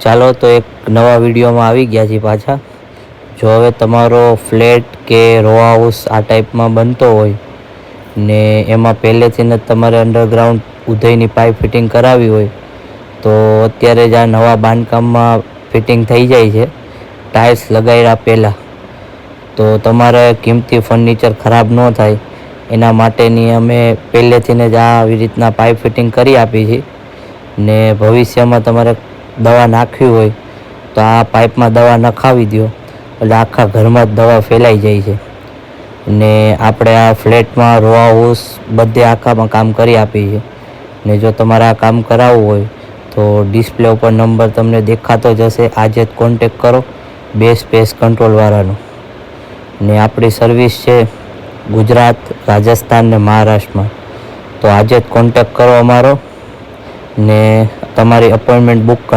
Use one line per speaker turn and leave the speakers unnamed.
ચાલો તો એક નવા વિડીયોમાં આવી ગયા છીએ પાછા. જો હવે તમારો ફ્લેટ કે રો હાઉસ આ ટાઈપમાં બનતો હોય ને એમાં પહેલેથી જ તમારે અંડરગ્રાઉન્ડ ઉધઈની પાઇપ ફિટિંગ કરાવી હોય તો અત્યારે જ આ નવા બાંધકામમાં ફિટિંગ થઈ જાય છે ટાઇલ્સ લગાવ્યા પહેલાં. તો તમારે કિંમતી ફર્નિચર ખરાબ ન થાય એના માટેની અમે પહેલેથી જ આવી રીતના પાઇપ ફિટિંગ કરી આપી છે. ને ભવિષ્યમાં તમારે દવા નાખવી હોય તો આ પાઇપમાં દવા નખાવી દો એટલે આખા ઘરમાં જ દવા ફેલાઈ જાય છે. ને આપણે આ ફ્લેટમાં રો હાઉસ બધે આખામાં કામ કરી આપીએ છીએ. ને જો તમારે આ કામ કરાવવું હોય તો ડિસ્પ્લે ઉપર નંબર તમને દેખાતો જ હશે, આજે જ કોન્ટેક કરો બેસ્ટ પેસ્ટ કંટ્રોલવાળાનો. ને આપણી સર્વિસ છે ગુજરાત, રાજસ્થાન ને મહારાષ્ટ્રમાં. તો આજે જ કોન્ટેક કરો અમારો ને તમારી અપોઇન્ટમેન્ટ બુક કરો.